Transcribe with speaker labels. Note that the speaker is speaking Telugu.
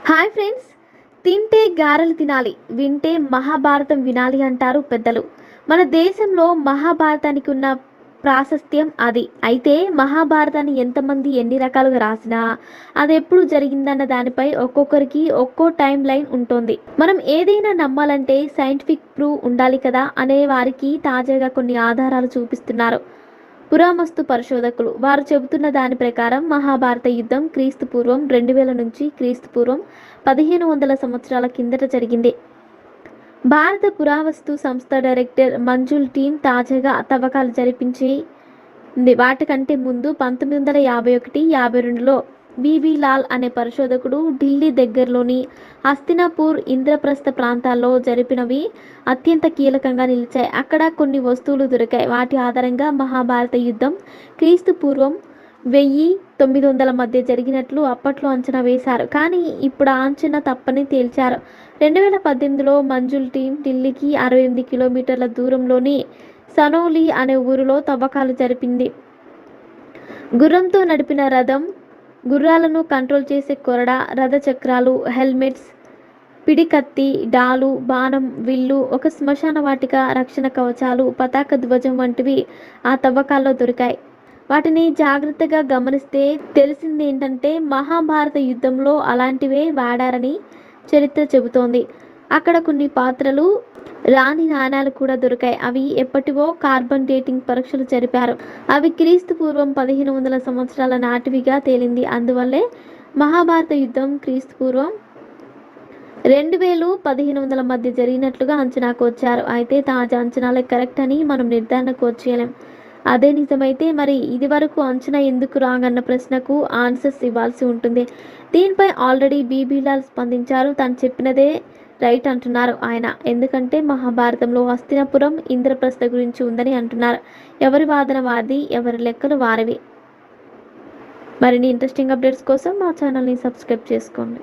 Speaker 1: హాయ్ ఫ్రెండ్స్, తింటే గారెలు తినాలి, వింటే మహాభారతం వినాలి అంటారు పెద్దలు. మన దేశంలో మహాభారతానికి ఉన్న ప్రాశస్త్యం అది. అయితే మహాభారతాన్ని ఎంతమంది ఎన్ని రకాలుగా రాసినా అది ఎప్పుడు జరిగిందన్న దానిపై ఒక్కొక్కరికి ఒక్కో టైం లైన్ ఉంటుంది. మనం ఏదైనా నమ్మాలంటే సైంటిఫిక్ ప్రూవ్ ఉండాలి కదా అనే వారికి తాజాగా కొన్ని ఆధారాలు చూపిస్తున్నారు పురావస్తు పరిశోధకులు. వారు చెబుతున్న దాని ప్రకారం మహాభారత యుద్ధం క్రీస్తు పూర్వం 2000 నుంచి క్రీస్తు పూర్వం 1500 సంవత్సరాల కిందట జరిగింది. భారత పురావస్తు సంస్థ డైరెక్టర్ మంజుల్ టీం తాజాగా తవ్వకాలు జరిపించింది. వాటికంటే ముందు 1951-52లో బీబీ లాల్ అనే పరిశోధకుడు ఢిల్లీ దగ్గరలోని హస్తినాపూర్, ఇంద్రప్రస్థ ప్రాంతాల్లో జరిపినవి అత్యంత కీలకంగా నిలిచాయి. అక్కడ కొన్ని వస్తువులు దొరికాయి. వాటి ఆధారంగా మహాభారత యుద్ధం క్రీస్తు పూర్వం 1000-900 మధ్య జరిగినట్లు అప్పట్లో అంచనా వేశారు. కానీ ఇప్పుడు ఆ అంచనా తప్పని తేల్చారు. 2018లో మంజుల్ టీం ఢిల్లీకి 68 కిలోమీటర్ల దూరంలోని సనౌలి అనే ఊరిలో తవ్వకాలు జరిపింది. గుర్రంతో నడిపిన రథం, గుర్రాలను కంట్రోల్ చేసే కొరడా, రథ చక్రాలు, హెల్మెట్స్, పిడికత్తి, డాలు, బాణం, విల్లు, ఒక శ్మశాన వాటిక, రక్షణ కవచాలు, పతాక ధ్వజం వంటివి ఆ తవ్వకాల్లో దొరికాయి. వాటిని జాగ్రత్తగా గమనిస్తే తెలిసిందేంటంటే మహాభారత యుద్ధంలో అలాంటివే వాడారని చరిత్ర చెబుతోంది. అక్కడ కొన్ని పాత్రలు, రాణి నాణాలు కూడా దొరికాయి. అవి ఎప్పటివో కార్బన్ డేటింగ్ పరీక్షలు జరిపారు. అవి క్రీస్తు పూర్వం 1500 సంవత్సరాల నాటివిగా తేలింది. అందువల్లే మహాభారత యుద్ధం క్రీస్తు పూర్వం 2000-1500 మధ్య జరిగినట్లుగా అంచనాకు వచ్చారు. అయితే తాజా అంచనాలే కరెక్ట్ అని మనం నిర్ధారణకు వచ్చేయలేం. అదే నిజమైతే మరి ఇది వరకు అంచనా ఎందుకు రాంగ్ అన్న ప్రశ్నకు ఆన్సర్స్ ఇవ్వాల్సి ఉంటుంది. దీనిపై ఆల్రెడీ బీబీలాల్ స్పందించారు. తను చెప్పినదే రైట్ అంటున్నారు ఆయన. ఎందుకంటే మహాభారతంలో హస్తినాపురం, ఇంద్రప్రస్థ గురించి ఉందని అంటున్నారు. ఎవరి వాదన వారిది, ఎవరి లెక్కలు వారివి. మరిన్ని ఇంట్రెస్టింగ్ అప్డేట్స్ కోసం మా ఛానల్ని సబ్స్క్రైబ్ చేసుకోండి.